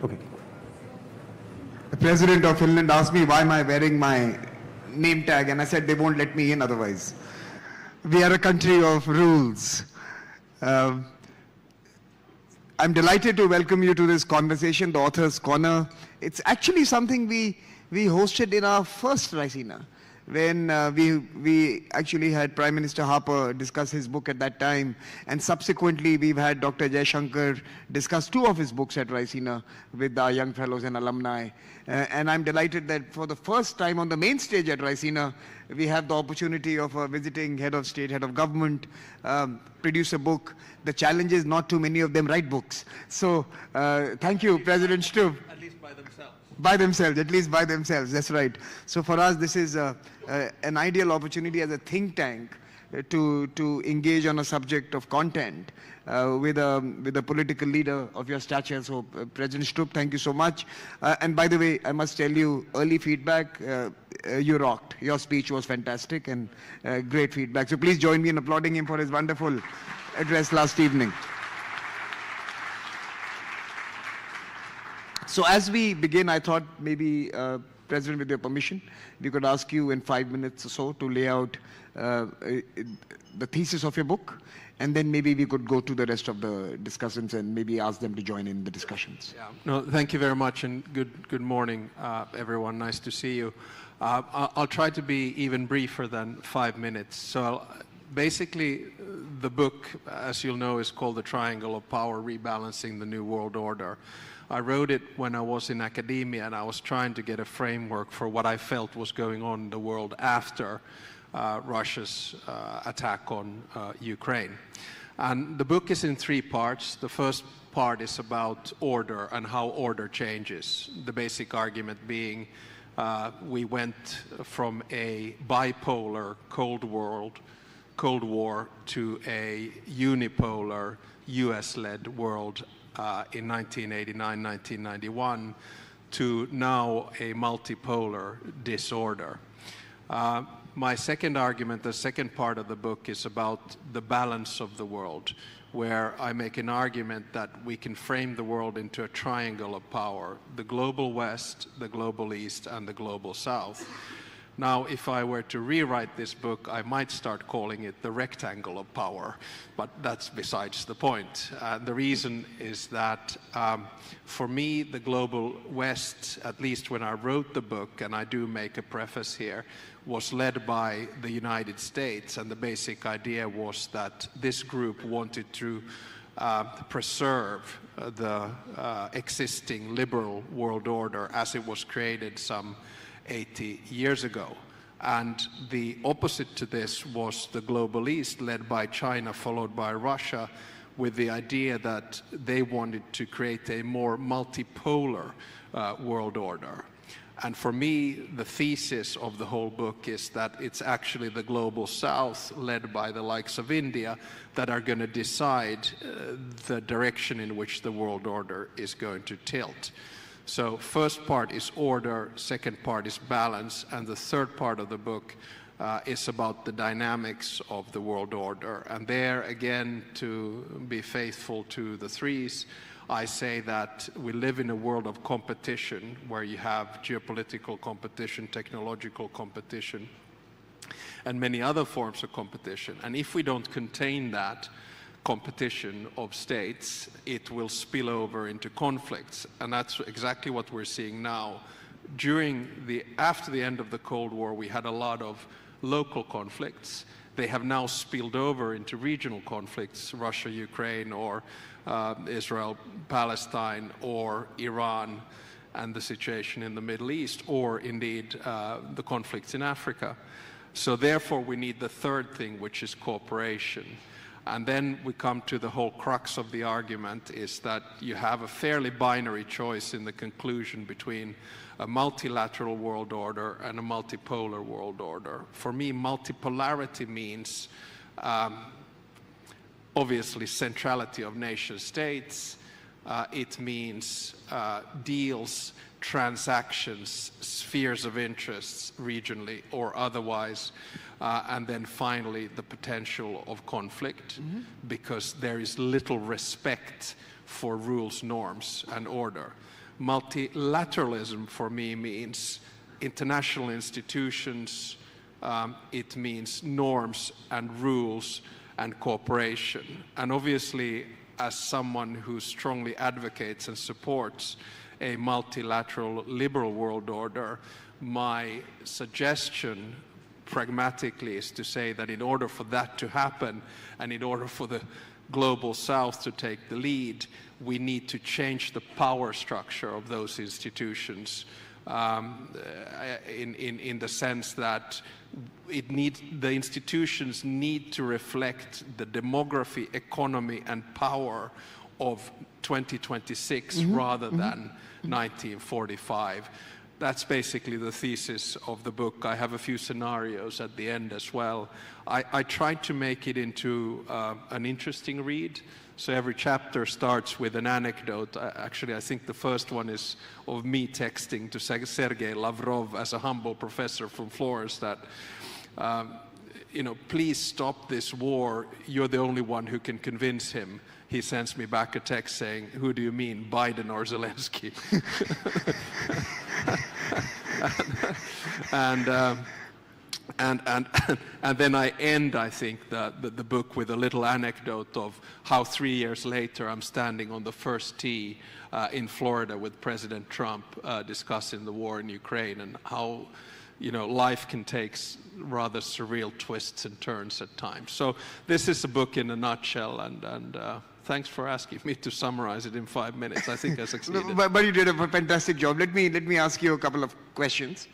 Okay. The president of Finland asked me why am I wearing my name tag, and I said they won't let me in otherwise. We are a country of rules. I'm delighted to welcome you to this conversation, the Author's Corner. It's actually something we hosted in our first Raisina, when we actually had Prime Minister Harper discuss his book at that time, and subsequently we've had Dr. Jaishankar discuss 2 of his books at Raisina with our young fellows and alumni. And I'm delighted that for the first time on the main stage at Raisina, we have the opportunity of a visiting head of state, head of government, produce a book. The challenge is not too many of them write books. So thank you, President Stubb. At least by themselves. By themselves, at least by themselves, that's right. So for us, this is an ideal opportunity as a think tank to engage on a subject of content with a political leader of your stature. So President Stubb, thank you so much. And by the way, I must tell you, early feedback, you rocked. Your speech was fantastic and great feedback. So please join me in applauding him for his wonderful address last evening. So as we begin, I thought maybe, President, with your permission, we could ask you in 5 minutes or so to lay out the thesis of your book, and then maybe we could go to the rest of the discussants and maybe ask them to join in the discussions. Yeah. No, thank you very much, and good morning, everyone. Nice to see you. I'll try to be even briefer than 5 minutes. So basically, the book, as you'll know, is called The Triangle of Power, Rebalancing the New World Order. I wrote it when I was in academia, and I was trying to get a framework for what I felt was going on in the world after Russia's attack on Ukraine. And the book is in 3 parts. The first part is about order and how order changes. The basic argument being we went from a bipolar Cold War to a unipolar US-led world in 1989, 1991, to now a multipolar disorder. My second argument, the second part of the book, is about the balance of the world, where I make an argument that we can frame the world into a triangle of power: the global West, the global East, and the global South. Now, if I were to rewrite this book, I might start calling it The Rectangle of Power, but that's besides the point. The reason is that for me, the global West, at least when I wrote the book, and I do make a preface here, was led by the United States, and the basic idea was that this group wanted to preserve the existing liberal world order as it was created some 80 years ago. And the opposite to this was the global East, led by China, followed by Russia, with the idea that they wanted to create a more multipolar world order. And for me, the thesis of the whole book is that it's actually the global South, led by the likes of India, that are going to decide the direction in which the world order is going to tilt. So first part is order, second part is balance, and the third part of the book is about the dynamics of the world order. And there, again, to be faithful to the threes, I say that we live in a world of competition, where you have geopolitical competition, technological competition, and many other forms of competition. And if we don't contain that competition of states, it will spill over into conflicts. And that's exactly what we're seeing now. After the end of the Cold War, we had a lot of local conflicts. They have now spilled over into regional conflicts: Russia, Ukraine, or Israel, Palestine, or Iran, and the situation in the Middle East, or indeed the conflicts in Africa. So therefore, we need the third thing, which is cooperation. And then we come to the whole crux of the argument, is that you have a fairly binary choice in the conclusion between a multilateral world order and a multipolar world order. For me, multipolarity means obviously centrality of nation states. It means deals, transactions, spheres of interests, regionally or otherwise. And then finally, the potential of conflict, because there is little respect for rules, norms, and order. multilateralism for me means international institutions, it means norms and rules and cooperation. And obviously, as someone who strongly advocates and supports a multilateral liberal world order, my suggestion pragmatically is to say that in order for that to happen, and in order for the global south to take the lead, we need to change the power structure of those institutions in the sense that the institutions need to reflect the demography, economy, and power of 2026 rather than 1945. That's basically the thesis of the book. I have a few scenarios at the end as well. I tried to make it into an interesting read. So every chapter starts with an anecdote. Actually, I think the first one is of me texting to Sergei Lavrov as a humble professor from Florence that, please stop this war. You're the only one who can convince him. He sends me back a text saying, who do you mean, Biden or Zelensky? And then I end, I think, the book with a little anecdote of how 3 years later I'm standing on the first tee in Florida with President Trump discussing the war in Ukraine and how life can take rather surreal twists and turns at times. So this is a book in a nutshell, and thanks for asking me to summarize it in 5 minutes. I think I succeeded. But you did a fantastic job. Let me ask you a couple of questions.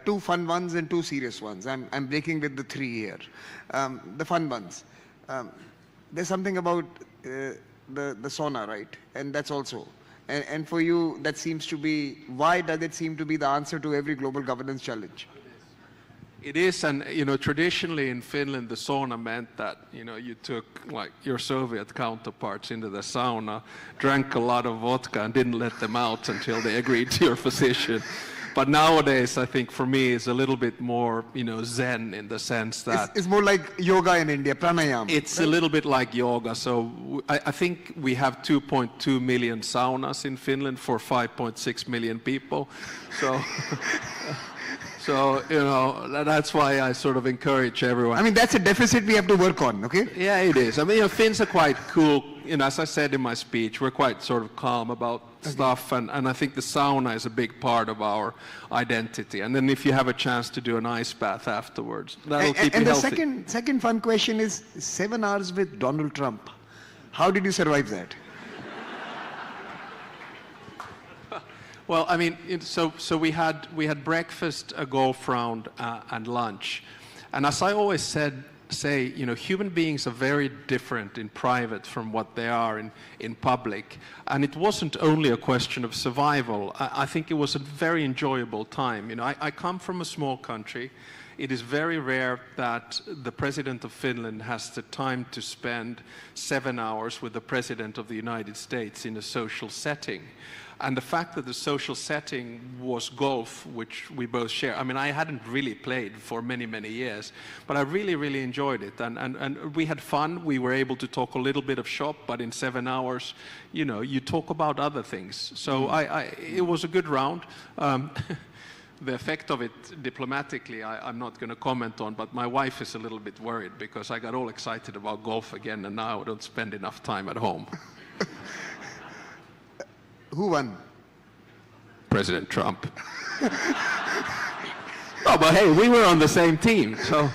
2 fun ones and 2 serious ones. I'm breaking with the 3 here. The fun ones. There's something about the sauna, right? And that's also. And for you, that seems to be, why does it seem to be the answer to every global governance challenge? It is, and traditionally in Finland, the sauna meant that you took like your Soviet counterparts into the sauna, drank a lot of vodka, and didn't let them out until they agreed to your position. But nowadays, I think for me, it's a little bit more, Zen in the sense that it's more like yoga in India, pranayama. It's right? A little bit like yoga. So I think we have 2.2 million saunas in Finland for 5.6 million people. So. So, that's why I sort of encourage everyone. I mean, that's a deficit we have to work on, okay? Yeah, it is. I mean, Finns are quite cool. As I said in my speech, we're quite sort of calm about stuff. And I think the sauna is a big part of our identity. And then if you have a chance to do an ice bath afterwards, that'll keep you healthy. And the second fun question is 7 hours with Donald Trump. How did you survive that? Well, I mean, so we had breakfast, a golf round, and lunch, and as I always say, human beings are very different in private from what they are in public, and it wasn't only a question of survival. I think it was a very enjoyable time. I come from a small country. It is very rare that the president of Finland has the time to spend 7 hours with the president of the United States in a social setting. And the fact that the social setting was golf, which we both share. I mean, I hadn't really played for many, many years, but I really, really enjoyed it. And we had fun. We were able to talk a little bit of shop, but in 7 hours, you talk about other things. So it was a good round. The effect of it diplomatically, I'm not going to comment on, but my wife is a little bit worried because I got all excited about golf again, and now I don't spend enough time at home. Who won? President Trump. Oh, but hey, we were on the same team. So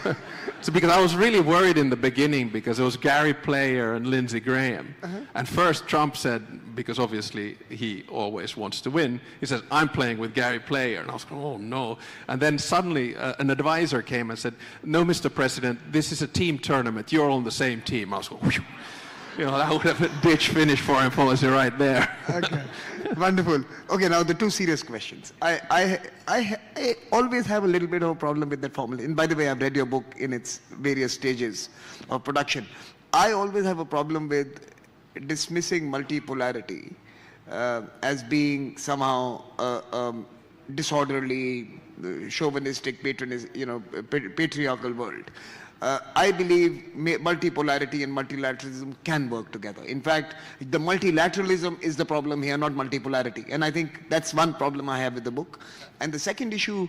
because I was really worried in the beginning because it was Gary Player and Lindsey Graham. And first Trump said, because obviously he always wants to win, he says, I'm playing with Gary Player. And I was going, oh no. And then suddenly an advisor came and said, no, Mr. President, this is a team tournament. You're on the same team. I was going, whew. That would have a ditch finish foreign policy right there. Okay, wonderful. Okay, now the 2 serious questions. I always have a little bit of a problem with that formula. And by the way, I've read your book in its various stages of production. I always have a problem with dismissing multipolarity as being somehow disorderly, chauvinistic, patriarchal world. I believe multipolarity and multilateralism can work together. In fact, the multilateralism is the problem here, not multipolarity. And I think that's one problem I have with the book. And the second issue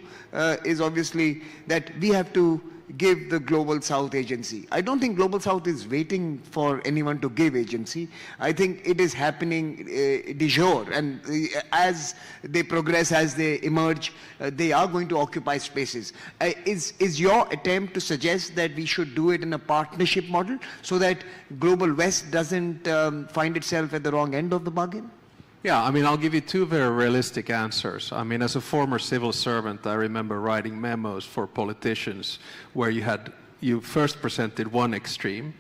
is obviously that we have to give the Global South agency. I don't think Global South is waiting for anyone to give agency. I think it is happening de jure, and as they progress, as they emerge, they are going to occupy spaces. Is your attempt to suggest that we should do it in a partnership model so that Global West doesn't find itself at the wrong end of the bargain? Yeah, I mean, I'll give you two very realistic answers. I mean, as a former civil servant, I remember writing memos for politicians where you first presented one extreme,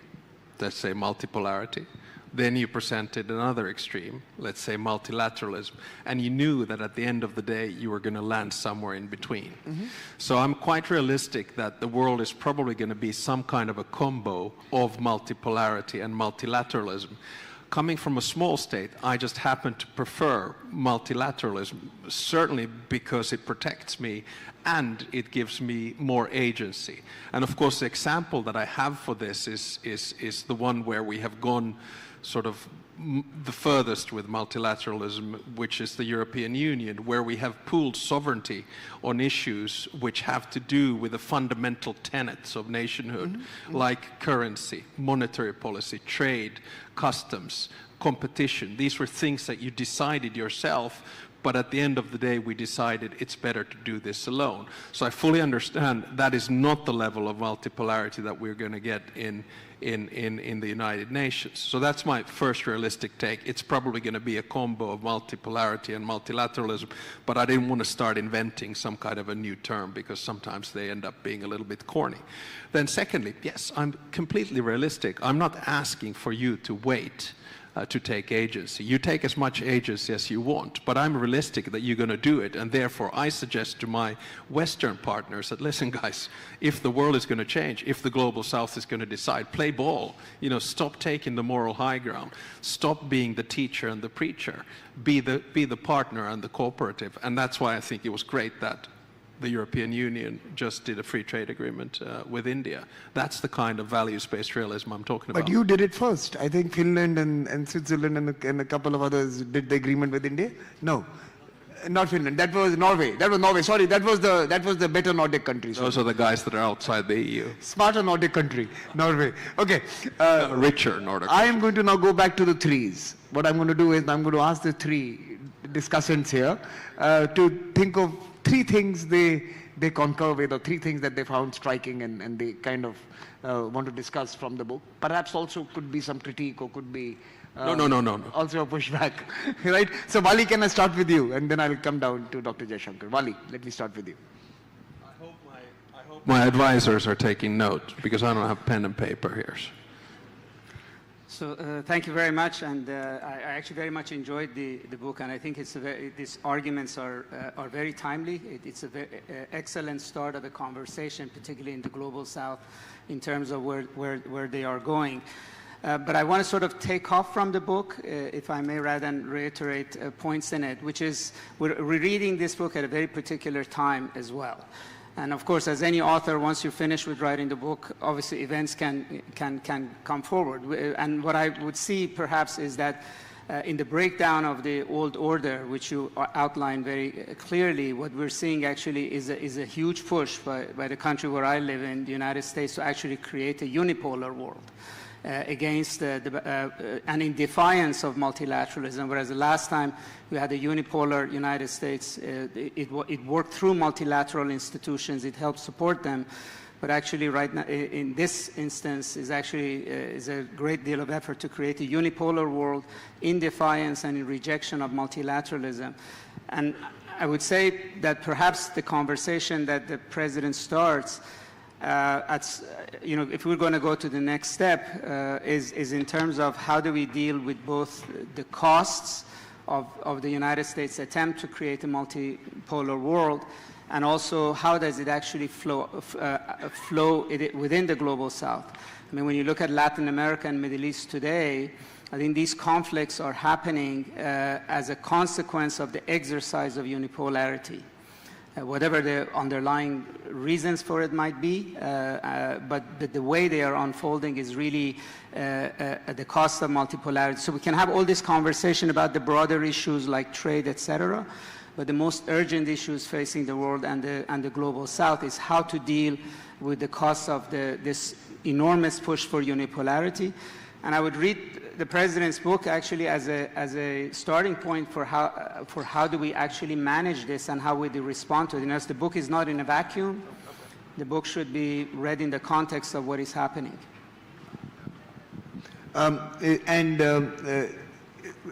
let's say multipolarity, then you presented another extreme, let's say multilateralism, and you knew that at the end of the day you were going to land somewhere in between. Mm-hmm. So I'm quite realistic that the world is probably going to be some kind of a combo of multipolarity and multilateralism. Coming from a small state, I just happen to prefer multilateralism, certainly because it protects me and it gives me more agency. And of course, the example that I have for this is the one where we have gone sort of the furthest with multilateralism, which is the European Union, where we have pooled sovereignty on issues which have to do with the fundamental tenets of nationhood, mm-hmm. like currency, monetary policy, trade, customs, competition. These were things that you decided yourself, but at the end of the day, we decided it's better to do this alone. So I fully understand that is not the level of multipolarity that we're going to get in the United Nations. So that's my first realistic take. It's probably going to be a combo of multipolarity and multilateralism, but I didn't want to start inventing some kind of a new term because sometimes they end up being a little bit corny. Then secondly, yes, I'm completely realistic. I'm not asking for you to wait to take agency. You take as much agency as you want, but I'm realistic that you're going to do it, and therefore I suggest to my Western partners that, listen guys, if the world is going to change, if the Global South is going to decide, play ball. You know, stop taking the moral high ground. Stop being the teacher and the preacher. Be the partner and the cooperative. And that's why I think it was great that the European Union just did a free trade agreement with India. That's the kind of values-based realism I'm talking about. But you did it first. I think Finland and Switzerland and a couple of others did the agreement with India. No, not Finland. That was Norway. That was Norway. Sorry, that was the better Nordic country. Those are the guys that are outside the EU. Smarter Nordic country, Norway. Okay. Richer Nordic. I am going to now go back to the threes. What I'm going to do is I'm going to ask the three discussants here to think of three things they concur with, or three things that they found striking and they kind of want to discuss from the book. Perhaps also could be some critique or could be no. also a pushback, right? So Wali, can I start with you? And then I'll come down to Dr. Jaishankar. Wali, let me start with you. I hope my advisors are taking note because I don't have pen and paper here. So thank you very much, and I actually very much enjoyed the book, and I think these arguments are very timely. It's a very excellent start of a conversation, particularly in the Global South, in terms of where they are going. But I want to sort of take off from the book, if I may, rather than reiterate points in it, which is we're reading this book at a very particular time as well. And of course, as any author, once you finish with writing the book, obviously events can come forward. And what I would see perhaps is that in the breakdown of the old order, which you outline very clearly, what we're seeing actually is a huge push by the country where I live in, the United States, to actually create a unipolar world. Against and in defiance of multilateralism, whereas the last time we had a unipolar United States, it worked through multilateral institutions, it helped support them, but actually right now, in this instance, is a great deal of effort to create a unipolar world in defiance and in rejection of multilateralism. And I would say that perhaps the conversation that the President starts if we're going to go to the next step, is in terms of how do we deal with both the costs of the United States' attempt to create a multipolar world, and also how does it actually flow within the Global South. I mean, when you look at Latin America and Middle East today, I think these conflicts are happening as a consequence of the exercise of unipolarity. whatever the underlying reasons for it might be, but the way they are unfolding is really at the cost of multipolarity. So we can have all this conversation about the broader issues like trade, etc., but the most urgent issues facing the world and the global south is how to deal with the costs of this enormous push for unipolarity. And I would read the president's book actually as a starting point for how do we actually manage this and how we do respond to it. You know, the book is not in a vacuum. The book should be read in the context of what is happening.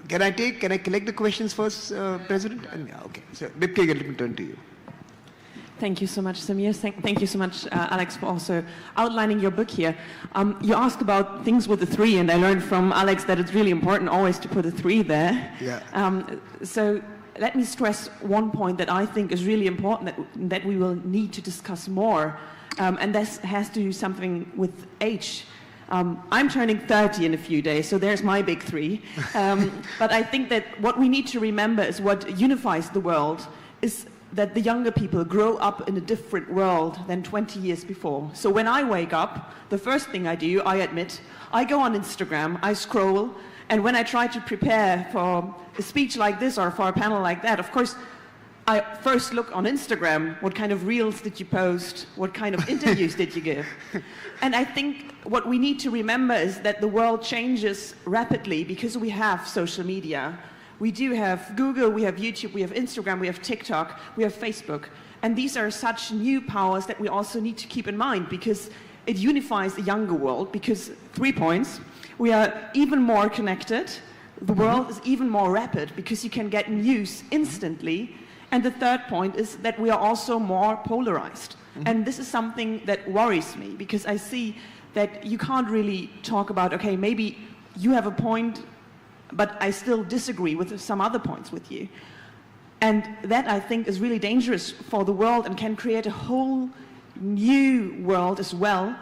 Can I collect the questions first, President? Yeah, okay. So, Vipke, let me turn to you. Thank you so much, Samir. Thank you so much, Alex, for also outlining your book here. You asked about things with the 3, and I learned from Alex that it's really important always to put a 3 there. Yeah. So let me stress one point that I think is really important that we will need to discuss more, and this has to do something with age. I'm turning 30 in a few days, so there's my big 3. But I think that what we need to remember is what unifies the world is that the younger people grow up in a different world than 20 years before. So when I wake up, the first thing I do, I admit, I go on Instagram, I scroll, and when I try to prepare for a speech like this or for a panel like that, of course, I first look on Instagram, what kind of reels did you post, what kind of interviews did you give? And I think what we need to remember is that the world changes rapidly because we have social media. We do have Google, we have YouTube, we have Instagram, we have TikTok, we have Facebook. And these are such new powers that we also need to keep in mind because it unifies the younger world because 3 points, we are even more connected, the world is even more rapid because you can get news instantly. And the third point is that we are also more polarized. And this is something that worries me because I see that you can't really talk about, okay, maybe you have a point, but I still disagree with some other points with you. And that, I think, is really dangerous for the world and can create a whole new world as well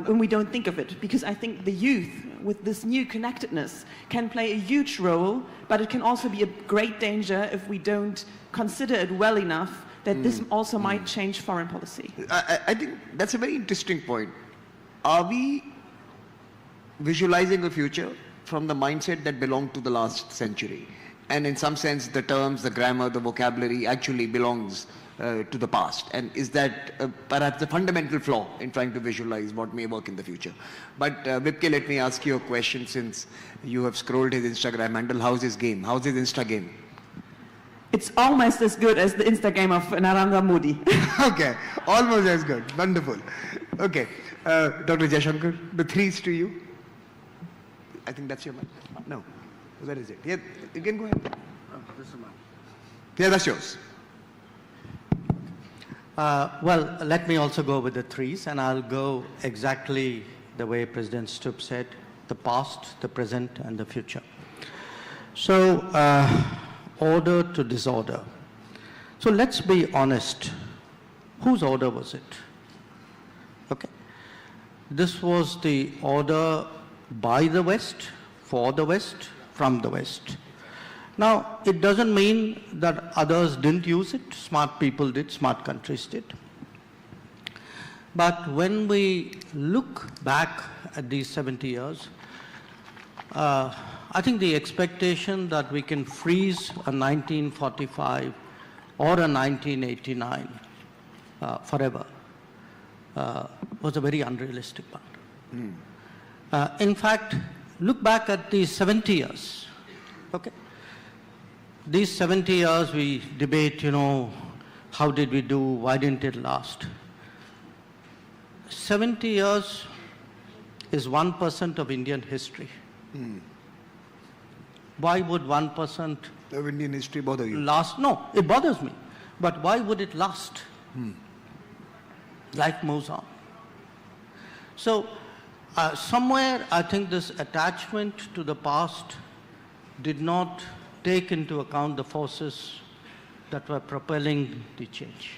when we don't think of it. Because I think the youth, with this new connectedness, can play a huge role, but it can also be a great danger if we don't consider it well enough that this also might change foreign policy. I think that's a very interesting point. Are we visualizing a future from the mindset that belonged to the last century? And in some sense, the terms, the grammar, the vocabulary actually belongs to the past. And is that perhaps the fundamental flaw in trying to visualize what may work in the future? But Vipke, let me ask you a question since you have scrolled his Instagram handle. How's his game? How's his Insta game? It's almost as good as the Insta game of Narendra Modi. Okay, almost as good. Wonderful. Okay, Dr. Jaishankar, the 3s to you. I think that's your mic. No. Where is it? Yeah, you can go ahead. Oh, this is mine. Yeah, that's yours. Well, let me also go with the 3s, and I'll go exactly the way President Stubb said, the past, the present, and the future. So, order to disorder. So let's be honest. Whose order was it? Okay. This was the order by the West, for the West, from the West. Now, it doesn't mean that others didn't use it. Smart people did, smart countries did. But when we look back at these 70 years, I think the expectation that we can freeze a 1945 or a 1989 forever was a very unrealistic one. In fact, look back at these 70 years, okay? These 70 years we debate, you know, how did we do, why didn't it last? 70 years is 1% of Indian history. Why would 1% of Indian history bother you? last? No, it bothers me. But why would it last? Life moves on. So, somewhere I think this attachment to the past did not take into account the forces that were propelling the change.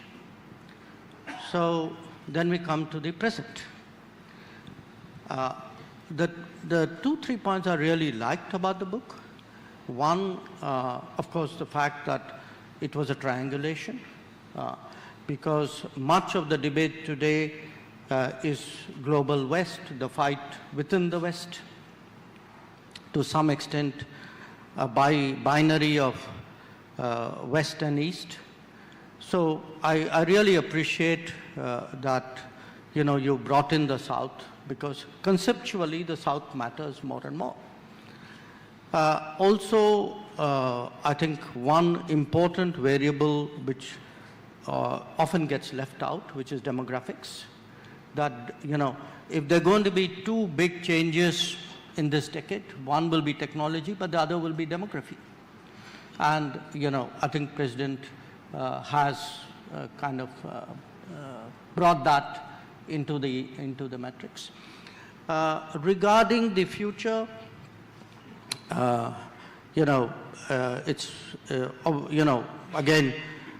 So then we come to the present. The 2-3 points I really liked about the book. One, of course, the fact that it was a triangulation. because much of the debate today is global West, the fight within the West, to some extent a binary of West and East. So I really appreciate that you brought in the South, because conceptually the South matters more and more. Also, I think one important variable which often gets left out, which is demographics, that if there are going to be two big changes in this decade, one will be technology, but the other will be demography. And I think President has kind of brought that into the metrics. Regarding the future, it's again,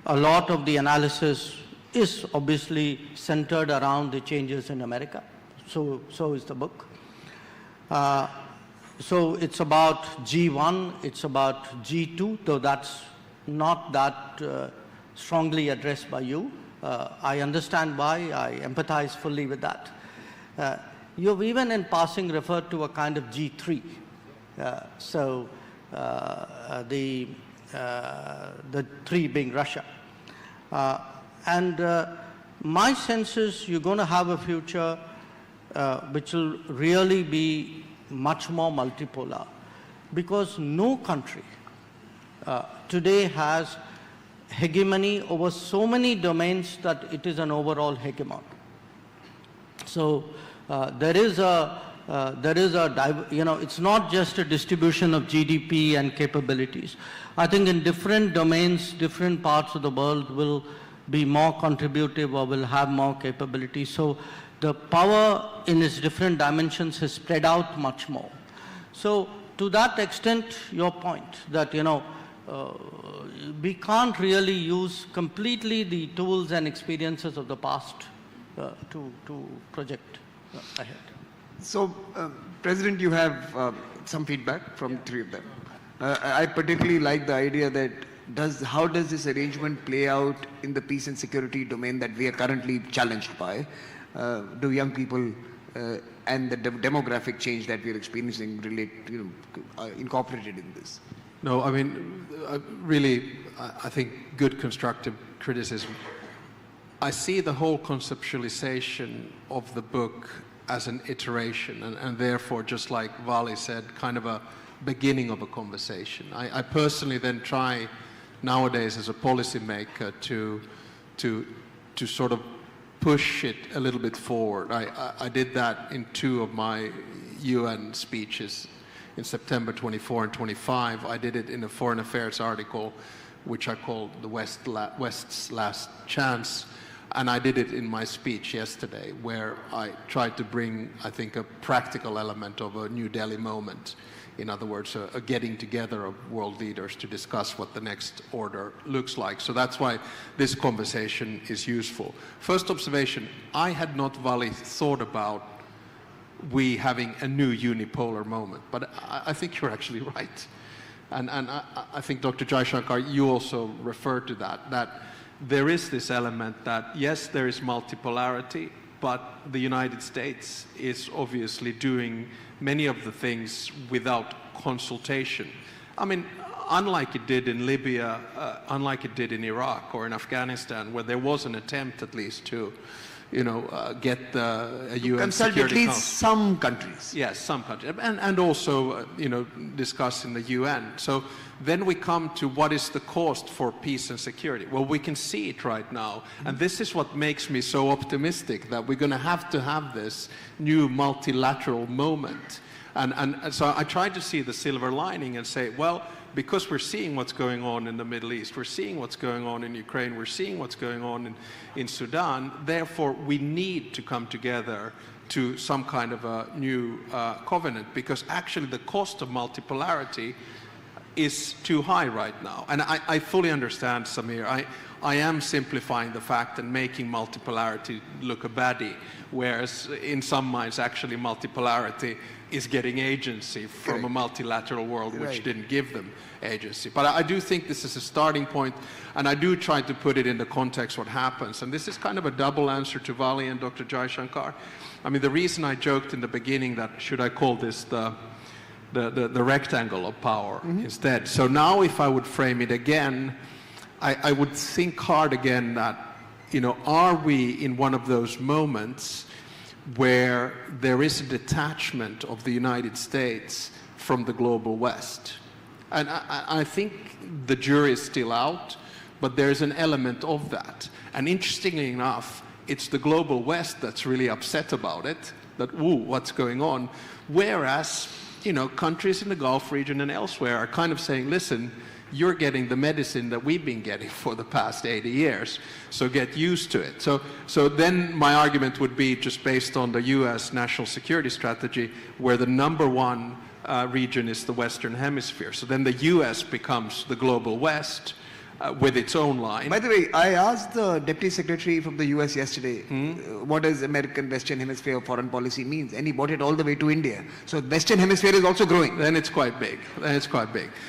a lot of the analysis is obviously centered around the changes in America. So is the book. So it's about G1, it's about G2, though that's not that strongly addressed by you. I understand why, I empathize fully with that. You've even in passing referred to a kind of G3. The three being Russia. My sense is you're going to have a future which will really be much more multipolar, because no country today has hegemony over so many domains that it is an overall hegemon. So there is a it's not just a distribution of GDP and capabilities. I think in different domains, different parts of the world will be more contributive or will have more capability. So the power in its different dimensions has spread out much more. So to that extent, your point that, we can't really use completely the tools and experiences of the past to project ahead. So, President, you have some feedback from three of them. I particularly like the idea that how does this arrangement play out in the peace and security domain that we are currently challenged by? Do young people and the demographic change that we are experiencing incorporated in this? No, I mean, I think good constructive criticism. I see the whole conceptualization of the book as an iteration, and therefore, just like Vali said, kind of a beginning of a conversation. I personally then try nowadays as a policymaker to sort of push it a little bit forward. I did that in two of my UN speeches in September 24 and 25. I did it in a foreign affairs article, which I called The West's Last Chance. And I did it in my speech yesterday, where I tried to bring, I think, a practical element of a New Delhi moment. In other words, a getting together of world leaders to discuss what the next order looks like. So that's why this conversation is useful. First observation, I had not, Vali, thought about we having a new unipolar moment, but I think you're actually right. And I think, Dr. Jaishankar, you also referred to that there is this element that, yes, there is multipolarity, but the United States is obviously doing many of the things without consultation. I mean, unlike it did in Libya, unlike it did in Iraq or in Afghanistan, where there was an attempt at least to, get a UN Security Council. Some countries. Yes, some countries, and also, discuss in the UN. So then we come to what is the cost for peace and security. Well, we can see it right now, and this is what makes me so optimistic that we're going to have this new multilateral moment. And so I try to see the silver lining and say, well, because we're seeing what's going on in the Middle East, we're seeing what's going on in Ukraine, we're seeing what's going on in Sudan, therefore we need to come together to some kind of a new covenant, because actually the cost of multipolarity is too high right now. And I fully understand, Samir. I am simplifying the fact and making multipolarity look a baddie, whereas in some minds actually multipolarity is getting agency from a multilateral world which didn't give them agency. But I do think this is a starting point, and I do try to put it in the context what happens. And this is kind of a double answer to Vali and Dr. Jaishankar. I mean, the reason I joked in the beginning that should I call this the rectangle of power instead. So now if I would frame it again, I would think hard again that, you know, are we in one of those moments where there is a detachment of the United States from the global West? And I think the jury is still out, but there's an element of that. And interestingly enough, it's the global West that's really upset about it, that, ooh, what's going on? Whereas, you know, countries in the Gulf region and elsewhere are kind of saying, listen, you're getting the medicine that we've been getting for the past 80 years, so get used to it. So then my argument would be just based on the US national security strategy, where the number one region is the Western Hemisphere. So then the US becomes the global West with its own line. By the way, I asked the Deputy Secretary from the US yesterday, what does American Western Hemisphere foreign policy means? And he brought it all the way to India. So Western Hemisphere is also growing. Then it's quite big.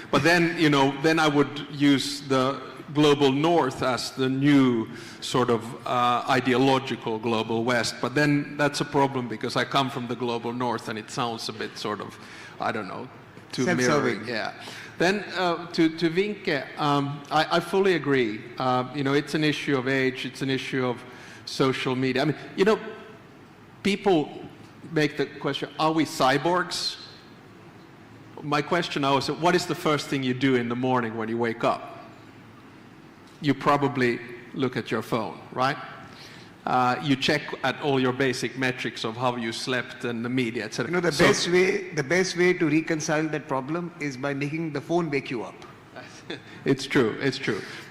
But then, you know, then I would use the global North as the new sort of ideological global West. But then that's a problem because I come from the global North and it sounds a bit sort of, I don't know, too mirroring. Yeah. Then to Vinke, I fully agree. You know, it's an issue of age, it's an issue of social media. I mean, you know, people make the question, are we cyborgs? My question now is, what is the first thing you do in the morning when you wake up? You probably look at your phone, right? You check at all your basic metrics of how you slept and the media, etc. You know, the best way to reconcile that problem is by making the phone wake you up. It's true.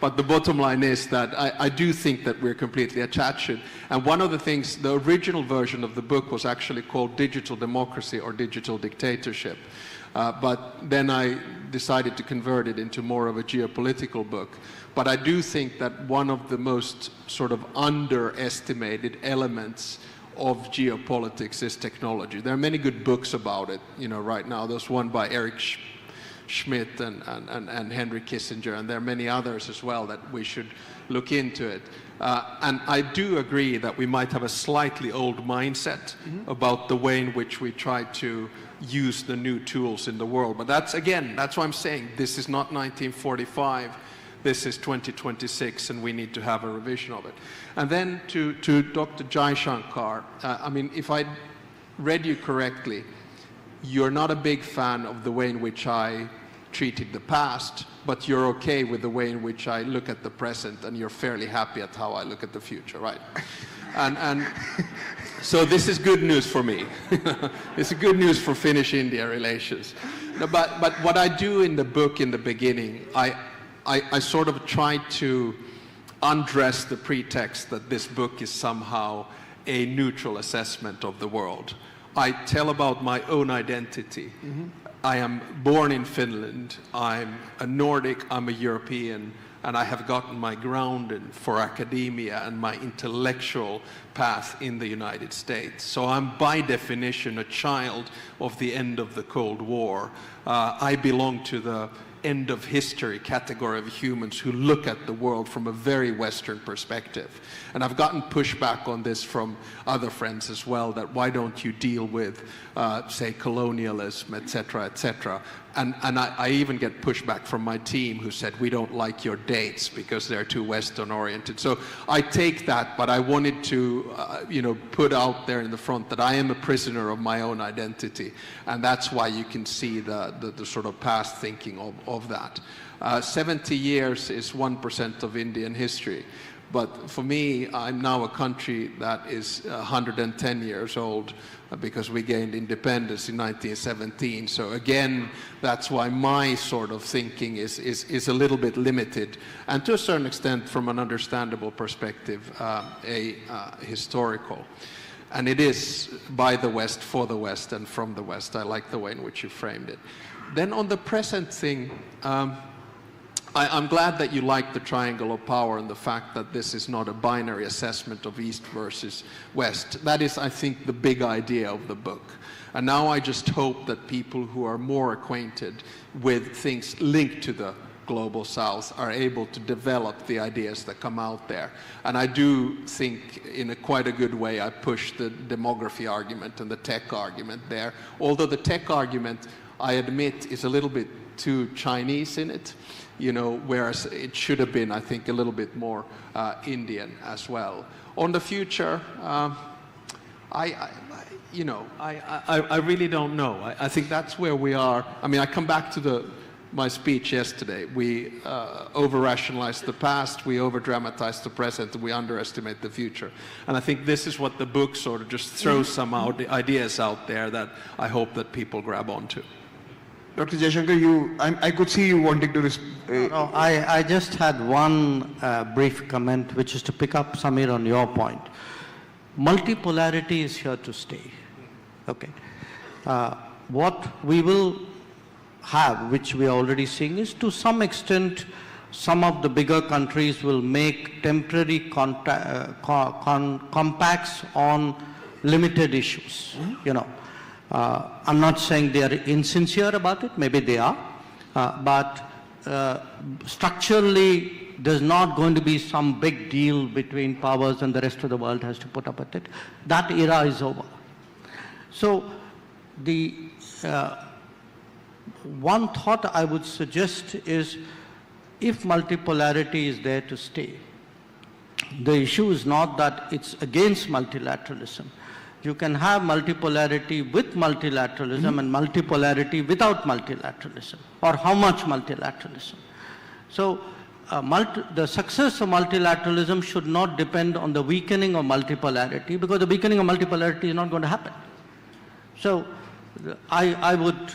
But the bottom line is that I do think that we're completely attached. And one of the things, the original version of the book was actually called Digital Democracy or Digital Dictatorship. But then I decided to convert it into more of a geopolitical book. But I do think that one of the most sort of underestimated elements of geopolitics is technology. There are many good books about it, you know, right now. There's one by Eric Schmidt and Henry Kissinger, and there are many others as well that we should look into it. And I do agree that we might have a slightly old mindset about the way in which we try to use the new tools in the world. But that's, again, that's why I'm saying this is not 1945. This is 2026, and we need to have a revision of it. And then to Dr. Jaishankar, I mean, if I read you correctly, you're not a big fan of the way in which I treated the past, but you're okay with the way in which I look at the present, and you're fairly happy at how I look at the future, right? And so this is good news for me. It's good news for Finnish-India relations. No, but what I do in the book in the beginning, I sort of try to undress the pretext that this book is somehow a neutral assessment of the world. I tell about my own identity. I am born in Finland, I'm a Nordic, I'm a European, and I have gotten my grounding for academia and my intellectual path in the United States. So I'm by definition a child of the end of the Cold War. I belong to the end of history category of humans who look at the world from a very Western perspective. And I've gotten pushback on this from other friends as well, that why don't you deal with, say, colonialism, etc., etc. And I even get pushback from my team who said, we don't like your dates because they're too Western oriented. So I take that, but I wanted to you know, put out there in the front that I am a prisoner of my own identity. And that's why you can see the sort of past thinking of that. 70 years is 1% of Indian history. But for me, I'm now a country that is 110 years old because we gained independence in 1917. So again, that's why my sort of thinking is a little bit limited, and to a certain extent, from an understandable perspective, historical. And it is by the West, for the West, and from the West. I like the way in which you framed it. Then on the present thing, I'm glad that you like the triangle of power and the fact that this is not a binary assessment of East versus West. That is, I think, the big idea of the book. And now I just hope that people who are more acquainted with things linked to the global South are able to develop the ideas that come out there. And I do think in quite a good way I push the demography argument and the tech argument there. Although the tech argument, I admit, is a little bit too Chinese in it, you know, whereas it should have been, I think, a little bit more Indian as well. On the future, I really don't know. I think that's where we are. I mean, I come back to my speech yesterday. We over-rationalize the past, we over-dramatize the present, and we underestimate the future. And I think this is what the book sort of just throws some ideas out there that I hope that people grab onto. Dr. Jaishankar, I could see you wanting to No, I just had one brief comment, which is to pick up, Samir, on your point. Multipolarity is here to stay. Okay. What we will have, which we are already seeing, is to some extent, some of the bigger countries will make temporary compacts on limited issues. You know, I'm not saying they are insincere about it, maybe they are, but structurally there's not going to be some big deal between powers and the rest of the world has to put up with it. That era is over. So the one thought I would suggest is, if multipolarity is there to stay, the issue is not that it's against multilateralism. You can have multipolarity with multilateralism and multipolarity without multilateralism, or how much multilateralism. So the success of multilateralism should not depend on the weakening of multipolarity, because the weakening of multipolarity is not going to happen. So I would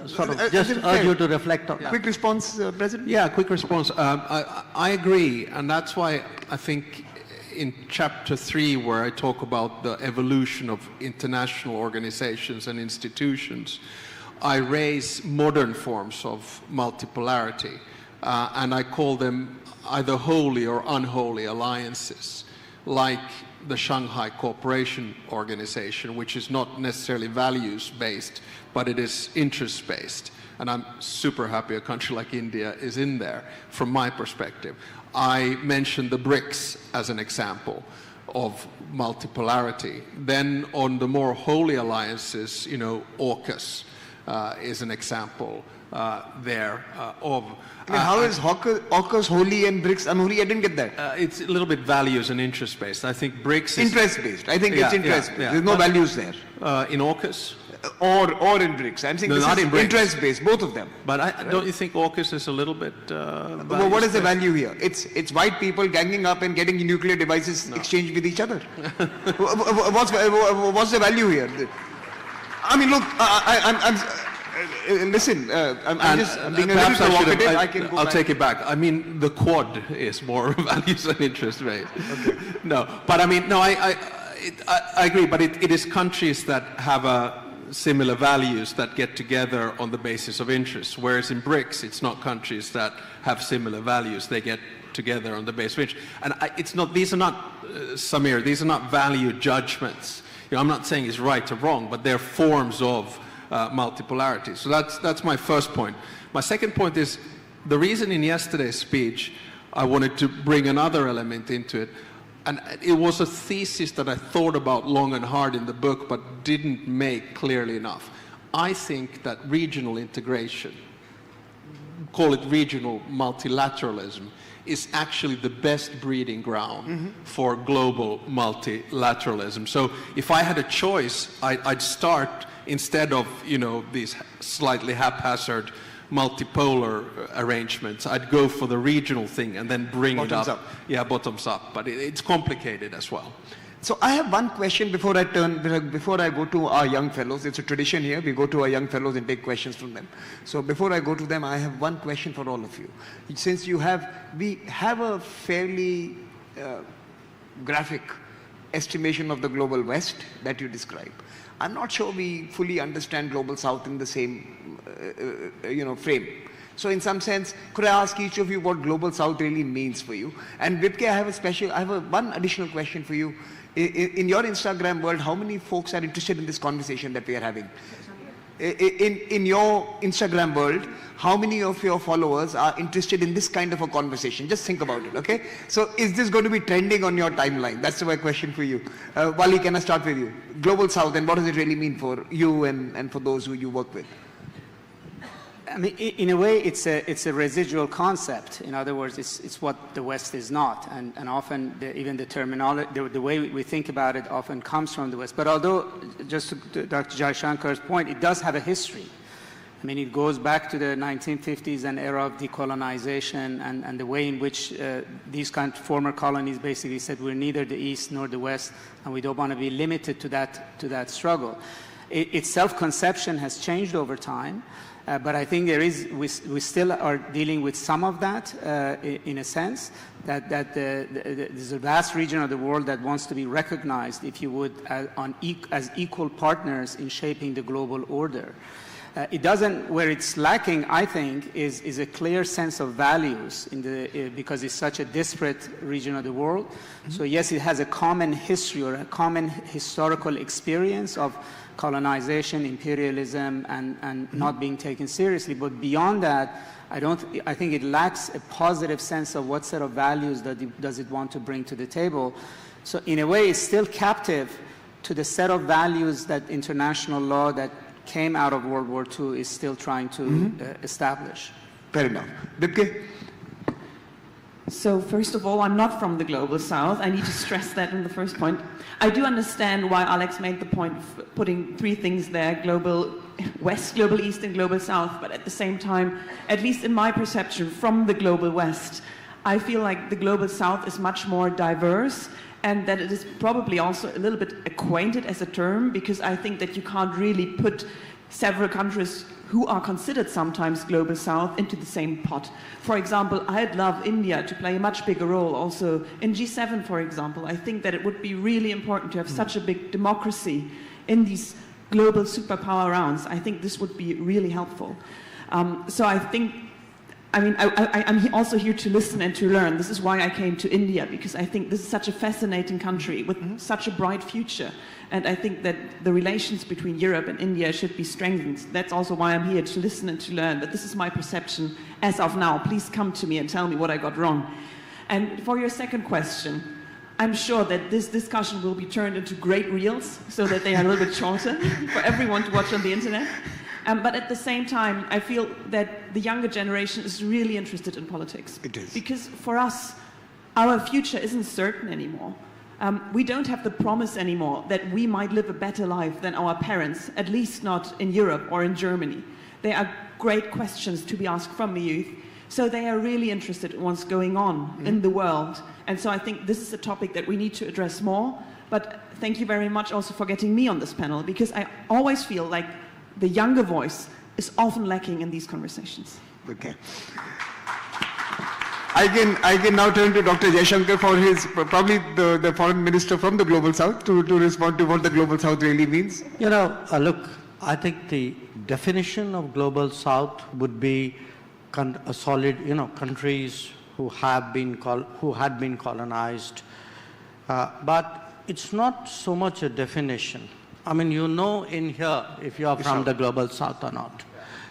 sort of just urge you to reflect on that. Quick response, President? Yeah, quick response. I agree, and that's why I think in chapter 3, where I talk about the evolution of international organizations and institutions, I raise modern forms of multipolarity, and I call them either holy or unholy alliances, like the Shanghai Cooperation Organization, which is not necessarily values-based, but it is interest-based. And I'm super happy a country like India is in there, from my perspective. I mentioned the BRICS as an example of multipolarity. Then on the more holy alliances, you know, AUKUS is an example there of... I mean, how is AUKUS holy and BRICS unholy? I didn't get that. It's a little bit values and interest-based. I think BRICS is... Interest-based. I think it's interest-based. There's no values there. In AUKUS? Or in BRICS. I'm saying no, this not is in BRICS. Interest-based, both of them. But don't you think AUKUS is a little bit... well, what is the value here? It's white people ganging up and getting nuclear devices exchanged with each other. What's the value here? I mean, look, listen, I'm just being a little provocative. I'll take it back. I mean, the Quad is more values and interest-based. Okay. No, but I mean, no, I agree, but it is countries that have similar values that get together on the basis of interests, whereas in BRICS, it's not countries that have similar values. They get together on the basis of interest. And these are not, Samir, these are not value judgments. You know, I'm not saying it's right or wrong, but they're forms of multipolarity. So that's my first point. My second point is, the reason in yesterday's speech I wanted to bring another element into it, and it was a thesis that I thought about long and hard in the book, but didn't make clearly enough. I think that regional integration, call it regional multilateralism, is actually the best breeding ground for global multilateralism. So if I had a choice, I'd start, instead of, you know, these slightly haphazard multipolar arrangements, I'd go for the regional thing and then bring it up. Yeah, bottoms up. But it's complicated as well. So I have one question before I go to our young fellows. It's a tradition here. We go to our young fellows and take questions from them. So before I go to them, I have one question for all of you. Since we have a fairly graphic estimation of the global West that you describe. I'm not sure we fully understand Global South in the same frame. So in some sense, could I ask each of you what Global South really means for you? And Vipke, I have one additional question for you. In your Instagram world, how many folks are interested in this conversation that we are having? In your Instagram world, how many of your followers are interested in this kind of a conversation? Just think about it, okay? So is this going to be trending on your timeline? That's my question for you. Wally, can I start with you? Global South, and what does it really mean for you and for those who you work with? I mean, in a way, it's a residual concept. In other words, it's what the West is not, and often even the terminology, the way we think about it, often comes from the West. But although, just to Dr. Jaishankar's point, it does have a history. I mean, it goes back to the 1950s and era of decolonization, and the way in which these former colonies basically said we're neither the East nor the West, and we don't want to be limited to that struggle. Its self-conception has changed over time. But I think we still are dealing with some of that in a sense, that there's a vast region of the world that wants to be recognized, if you would, as equal partners in shaping the global order. It doesn't, where it's lacking, I think, is a clear sense of values because it's such a disparate region of the world. Mm-hmm. So yes, it has a common history or a common historical experience of colonization, imperialism, and not being taken seriously. But beyond that, I think it lacks a positive sense of what set of values does it want to bring to the table. So in a way, it's still captive to the set of values that international law that came out of World War II is still trying to establish. Fair enough. Vipke? So first of all, I'm not from the Global South. I need to stress that in the first point. I do understand why Alex made the point of putting three things there, Global West, Global East, and Global South. But at the same time, at least in my perception from the Global West, I feel like the Global South is much more diverse, and that it is probably also a little bit acquainted as a term, because I think that you can't really put several countries who are considered sometimes Global South into the same pot. For example, I'd love India to play a much bigger role also in G7, for example. I think that it would be really important to have such a big democracy in these global superpower rounds. I think this would be really helpful. So I think, I'm also here to listen and to learn. This is why I came to India, because I think this is such a fascinating country with such a bright future. And I think that the relations between Europe and India should be strengthened. That's also why I'm here, to listen and to learn. But this is my perception as of now. Please come to me and tell me what I got wrong. And for your second question, I'm sure that this discussion will be turned into great reels so that they are a little bit shorter for everyone to watch on the internet. But at the same time, I feel that the younger generation is really interested in politics. It is. Because for us, our future isn't certain anymore. We don't have the promise anymore that we might live a better life than our parents, at least not in Europe or in Germany. There are great questions to be asked from the youth. So they are really interested in what's going on in the world. And so I think this is a topic that we need to address more. But thank you very much also for getting me on this panel, because I always feel like the younger voice is often lacking in these conversations. Okay. I can now turn to Dr. Jaishankar for his, probably the foreign minister from the Global South, to respond to what the Global South really means. Look, I think the definition of Global South would be a solid, countries who had been colonized. But it's not so much a definition. I mean, in here if you are from the Global South or not.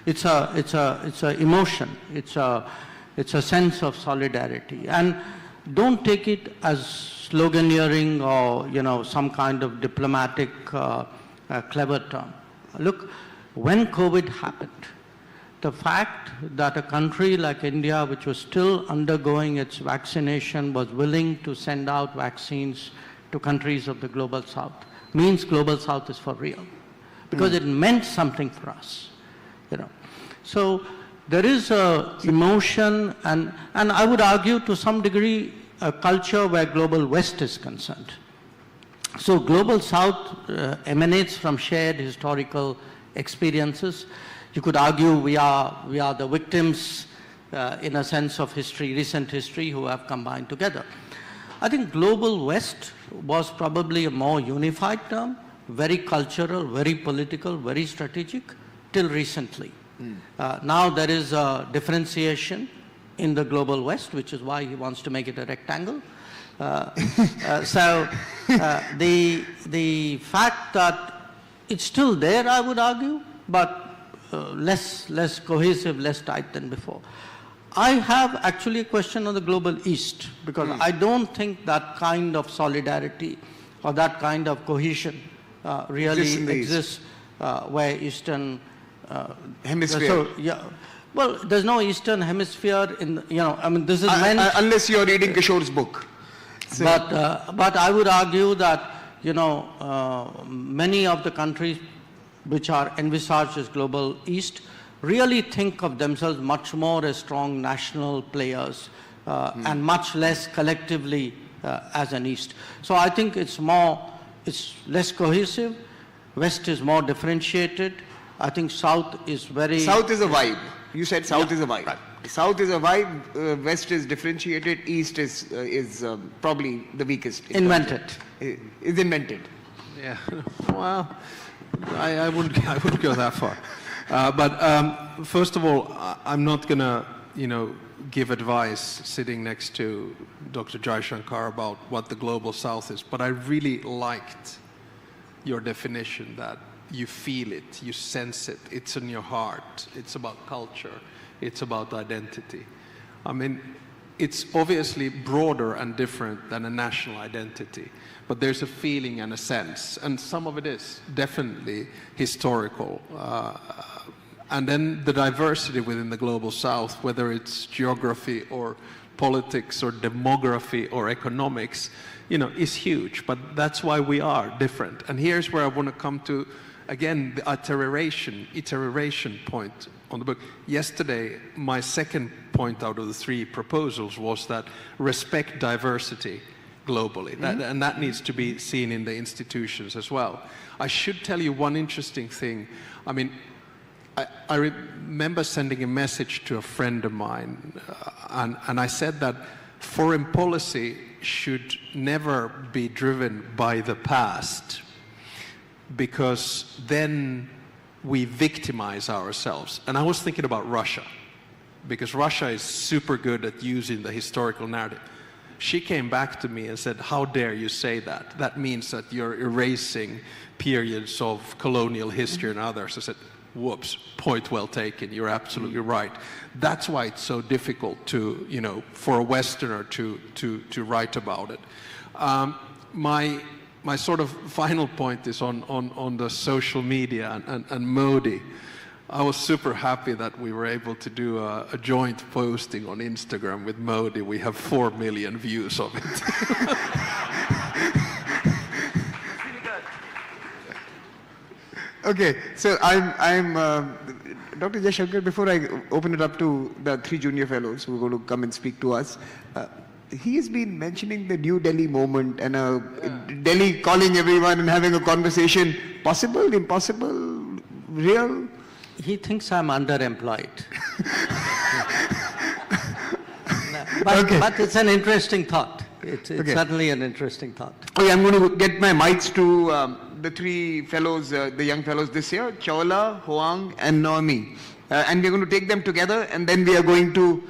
It's a emotion. It's a sense of solidarity. And don't take it as sloganeering or some kind of diplomatic clever term. Look, when COVID happened, the fact that a country like India, which was still undergoing its vaccination, was willing to send out vaccines to countries of the Global South means Global South is for real, because it meant something for us. So there is a emotion, and I would argue to some degree a culture where Global West is concerned. So Global South emanates from shared historical experiences. You could argue we are the victims in a sense of history, recent history, who have combined together. I think Global West was probably a more unified term, very cultural, very political, very strategic, till recently. Now there is a differentiation in the global West, which is why he wants to make it a rectangle. So the fact that it's still there, I would argue, but less cohesive, less tight than before. I have actually a question on the global East, because I don't think that kind of solidarity or that kind of cohesion really exists where Eastern hemisphere. So, yeah. Well, there's no Eastern Hemisphere in, I mean, this is meant... unless you're reading Kishore's book. So. But I would argue that, many of the countries which are envisaged as global East really think of themselves much more as strong national players and much less collectively as an East. So I think it's less cohesive. West is more differentiated. I think South is very... South is a vibe. You said South is a vibe. Right. South is a vibe, West is differentiated, East is probably the weakest. Invented. Is invented. Yeah, well, I wouldn't go that far. But first of all, I'm not going to, give advice sitting next to Dr. Jaishankar about what the global South is, but I really liked your definition that you feel it, you sense it, it's in your heart, it's about culture, it's about identity. I mean, it's obviously broader and different than a national identity, but there's a feeling and a sense, and some of it is definitely historical. And then the diversity within the global South, whether it's geography or politics or demography or economics, is huge, but that's why we are different. And here's where I want to come to, again, the iteration point on the book. Yesterday, my second point out of the 3 proposals was that respect diversity globally, and that needs to be seen in the institutions as well. I should tell you one interesting thing. I mean, I remember sending a message to a friend of mine, and I said that foreign policy should never be driven by the past, because then we victimize ourselves. And I was thinking about Russia, because Russia is super good at using the historical narrative. She came back to me and said, "How dare you say that? That means that you're erasing periods of colonial history and others." I said, "Whoops, point well taken, you're absolutely right." That's why it's so difficult to, for a Westerner to write about it. My sort of final point is on the social media and Modi. I was super happy that we were able to do a joint posting on Instagram with Modi. We have 4 million views of it. Okay, so I'm Dr. Jaishankar, before I open it up to the 3 junior fellows who are going to come and speak to us, he has been mentioning the New Delhi moment and Delhi calling everyone and having a conversation. Possible, impossible, real? He thinks I'm underemployed. But it's an interesting thought. It's certainly an interesting thought. Okay, I'm going to get my mics to the 3 fellows, the young fellows this year, Chawla, Hoang, and Naomi. And we're going to take them together, and then we are going to,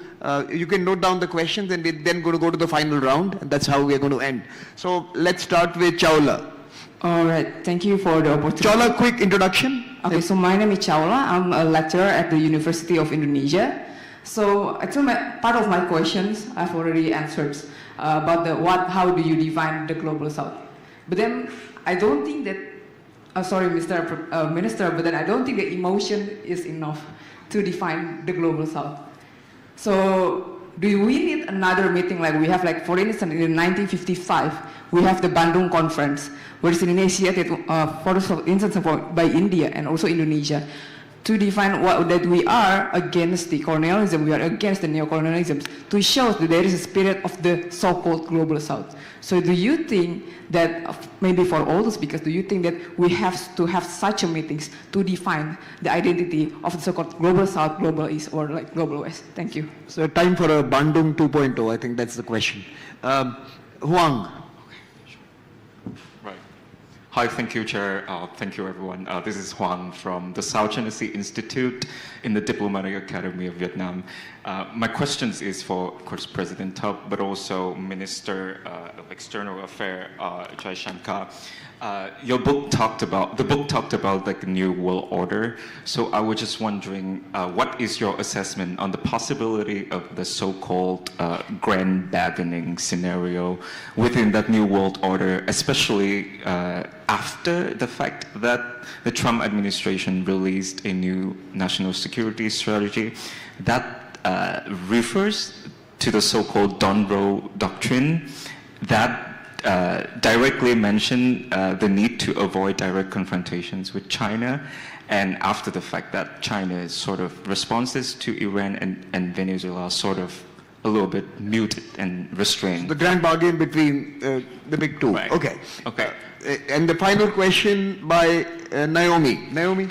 you can note down the questions, and we're then going to go to the final round, and that's how we're going to end. So let's start with Chawla. All right, thank you for the opportunity. Chawla, quick introduction. Okay, so my name is Chawla. I'm a lecturer at the University of Indonesia. So actually, part of my questions I've already answered about how do you define the global South? But then I don't think that, sorry, Mr. Minister, but then I don't think the emotion is enough to define the global South. So do we need another meeting like we have, like for instance, in 1955, we have the Bandung Conference, where it's initiated, for instance, by India and also Indonesia, to define that we are against the colonialism, we are against the neocolonialism, to show that there is a spirit of the so-called global South. So do you think that, maybe for all the speakers, do you think that we have to have such a meetings to define the identity of the so-called global South, global East, or like global West? Thank you. So time for a Bandung 2.0, I think that's the question. Huang. Hi, thank you, Chair. Thank you, everyone. This is Juan from the South China Sea Institute in the Diplomatic Academy of Vietnam. My question is for, of course, President Stubb, but also Minister of External Affairs, Jaishankar. The book talked about like the new world order. So I was just wondering, what is your assessment on the possibility of the so-called grand bargaining scenario within that new world order, especially after the fact that the Trump administration released a new national security strategy that refers to the so-called Monroe Doctrine that directly mention the need to avoid direct confrontations with China, and after the fact that China's sort of responses to Iran and Venezuela sort of a little bit muted and restrained. The grand bargain between the big two. Right. Okay. Okay. And the final question by Naomi. Naomi?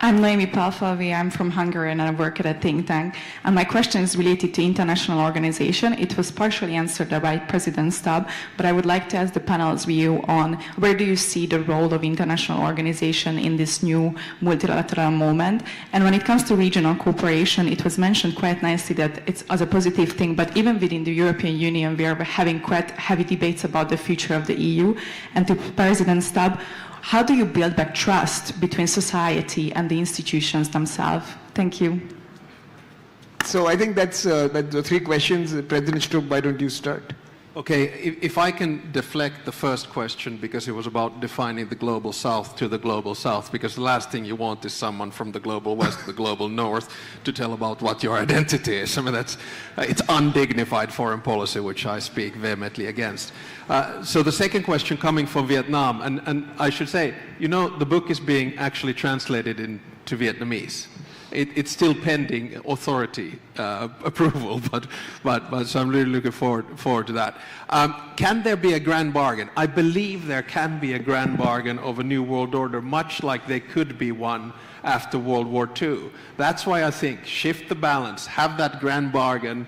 I'm Noemi Palfavi. I'm from Hungary and I work at a think tank. And my question is related to international organization. It was partially answered by President Stubb, but I would like to ask the panel's view on where do you see the role of international organization in this new multilateral moment? And when it comes to regional cooperation, it was mentioned quite nicely that it's as a positive thing, but even within the European Union, we are having quite heavy debates about the future of the EU. And to President Stubb, how do you build back trust between society and the institutions themselves? Thank you. So I think that's the three questions. President Stubb, why don't you start? Okay, if I can deflect the first question, because it was about defining the global south to the global south, because the last thing you want is someone from the global west to the global north to tell about what your identity is. I mean, it's undignified foreign policy, which I speak vehemently against. So the second question coming from Vietnam, and I should say, you know, the book is being actually translated into Vietnamese. It's still pending authority approval, but so I'm really looking forward to that. Can there be a grand bargain? I believe there can be a grand bargain of a new world order, much like there could be one after World War II. That's why I think shift the balance, have that grand bargain,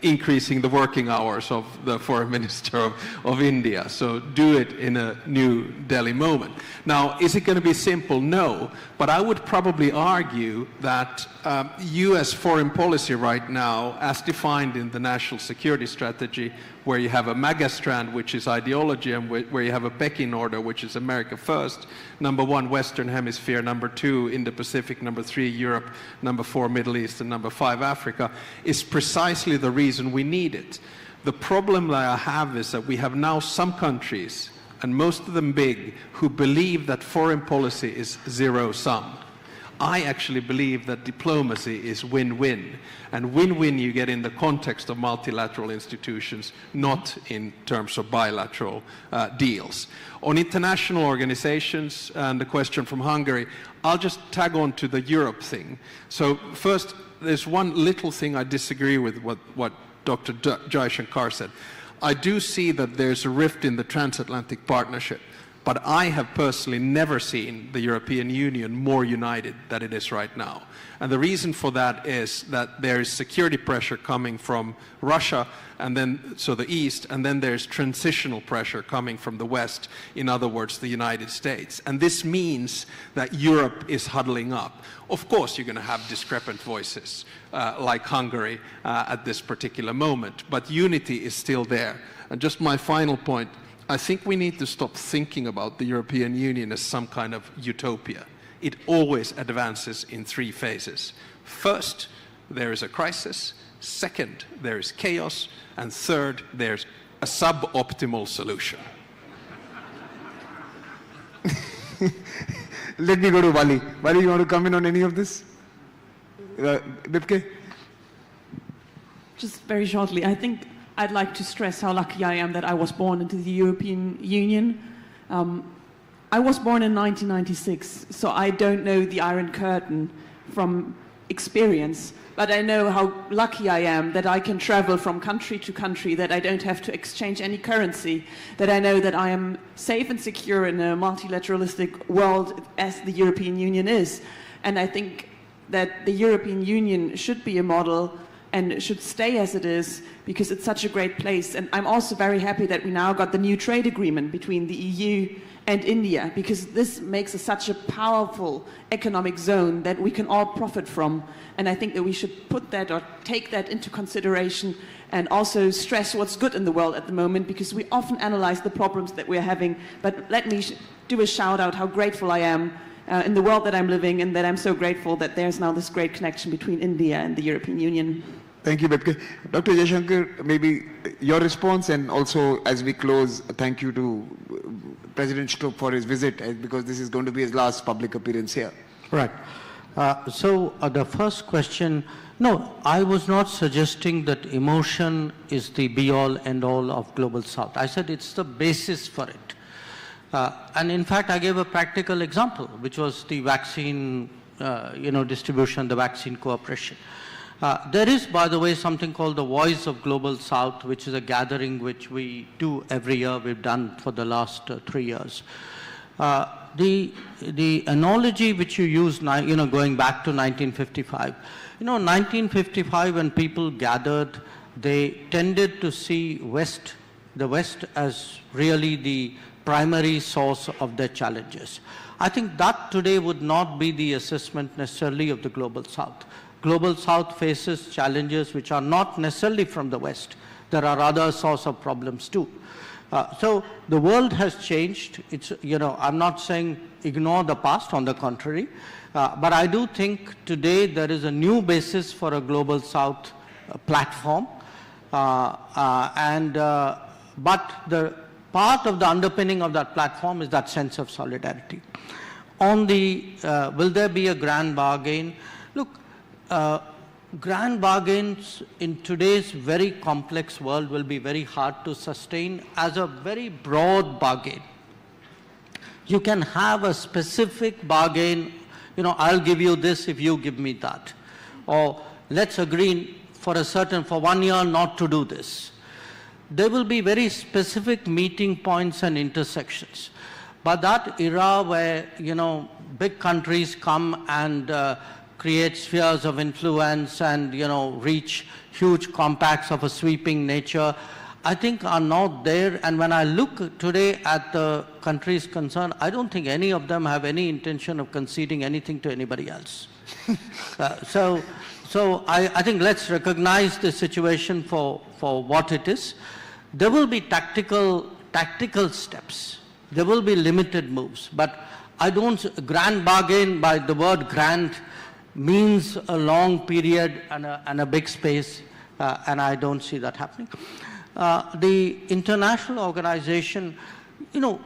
increasing the working hours of the Foreign Minister of India. So do it in a new Delhi moment. Now, is it going to be simple? No. But I would probably argue that U.S. foreign policy right now, as defined in the National Security Strategy, where you have a MAGA strand, which is ideology, and where you have a Peking order, which is America first, number one, Western Hemisphere, number two, Indo-Pacific, number three, Europe, number four, Middle East, and number five, Africa, is precisely the reason we need it. The problem that I have is that we have now some countries, and most of them big, who believe that foreign policy is zero-sum. I actually believe that diplomacy is win-win. And win-win you get in the context of multilateral institutions, not in terms of bilateral deals. On international organizations, and the question from Hungary, I'll just tag on to the Europe thing. So first, there's one little thing I disagree with what Dr. Jaishankar said. I do see that there's a rift in the transatlantic partnership. But I have personally never seen the European Union more united than it is right now. And the reason for that is that there is security pressure coming from Russia, and then, so the East, and then there's transitional pressure coming from the West, in other words, the United States. And this means that Europe is huddling up. Of course, you're going to have discrepant voices, like Hungary at this particular moment, but unity is still there. And just my final point, I think we need to stop thinking about the European Union as some kind of utopia. It always advances in three phases. First, there is a crisis. Second, there is chaos. And third, there's a suboptimal solution. Let me go to Wali. Wali, you want to come in on any of this? Dipke? Just very shortly, I think I'd like to stress how lucky I am that I was born into the European Union. I was born in 1996, so I don't know the Iron Curtain from experience, but I know how lucky I am that I can travel from country to country, that I don't have to exchange any currency, that I know that I am safe and secure in a multilateralistic world as the European Union is. And I think that the European Union should be a model and should stay as it is because it's such a great place. And I'm also very happy that we now got the new trade agreement between the EU and India, because this makes us such a powerful economic zone that we can all profit from. And I think that we should put that or take that into consideration and also stress what's good in the world at the moment, because we often analyze the problems that we're having. But let me do a shout out how grateful I am in the world that I'm living, and that I'm so grateful that there's now this great connection between India and the European Union. Thank you, Betke. Dr. Jaishankar, maybe your response, and also as we close, thank you to President Stubb for his visit, because this is going to be his last public appearance here. Right. So the first question, no, I was not suggesting that emotion is the be-all, end-all of Global South. I said it's the basis for it. And in fact, I gave a practical example, which was the vaccine, distribution, the vaccine cooperation. There is, by the way, something called the Voice of Global South, which is a gathering which we do every year. We've done for the last 3 years. The analogy which you use now, going back to 1955, 1955 when people gathered, they tended to see the West as really the primary source of their challenges. I think that today would not be the assessment necessarily of the Global South. Global South faces challenges which are not necessarily from the West. There are other sources of problems too. So the world has changed. It's, I'm not saying ignore the past, on the contrary, but I do think today there is a new basis for a Global South platform, but the part of the underpinning of that platform is that sense of solidarity. On the, will there be a grand bargain? Look, grand bargains in today's very complex world will be very hard to sustain as a very broad bargain. You can have a specific bargain, I'll give you this if you give me that. Or let's agree for 1 year not to do this. There will be very specific meeting points and intersections. But that era where, big countries come and create spheres of influence and, reach huge compacts of a sweeping nature, I think are not there. And when I look today at the countries concerned, I don't think any of them have any intention of conceding anything to anybody else. So I think let's recognize the situation for what it is. There will be tactical steps. There will be limited moves. But I don't, grand bargain, by the word grand, means a long period and a big space, and I don't see that happening. The international organization,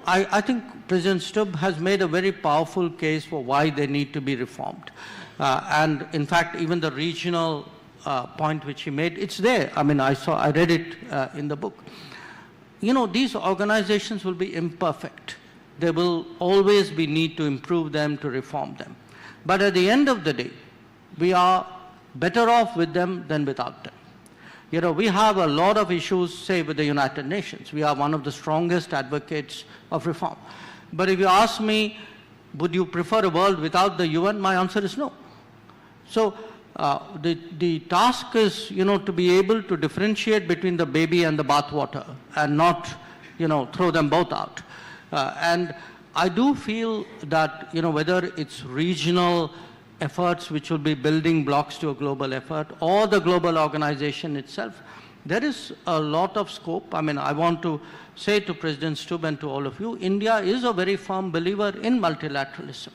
I think President Stubb has made a very powerful case for why they need to be reformed. And in fact, even the regional point which he made, it's there. I mean, I read it in the book. These organizations will be imperfect. There will always be need to improve them, to reform them. But at the end of the day, we are better off with them than without them. We have a lot of issues, say, with the United Nations. We are one of the strongest advocates of reform. But if you ask me, would you prefer a world without the UN? My answer is no. So the task is, to be able to differentiate between the baby and the bathwater and not, throw them both out. And I do feel that, whether it's regional efforts which will be building blocks to a global effort or the global organization itself, there is a lot of scope. I mean, I want to say to President Stubb and to all of you, India is a very firm believer in multilateralism.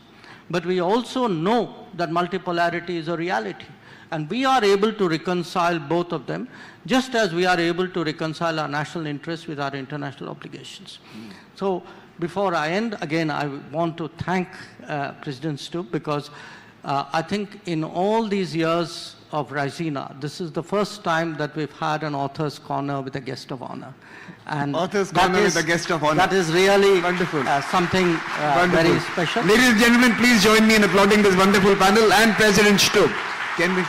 But we also know that multipolarity is a reality. And we are able to reconcile both of them, just as we are able to reconcile our national interests with our international obligations. So before I end, again, I want to thank President Stubb, because I think in all these years of Raisina, this is the first time that we've had an author's corner with a guest of honor. And author's corner with a guest of honor. That is really wonderful. Something very special. Ladies and gentlemen, please join me in applauding this wonderful panel and President Stubb. Can we?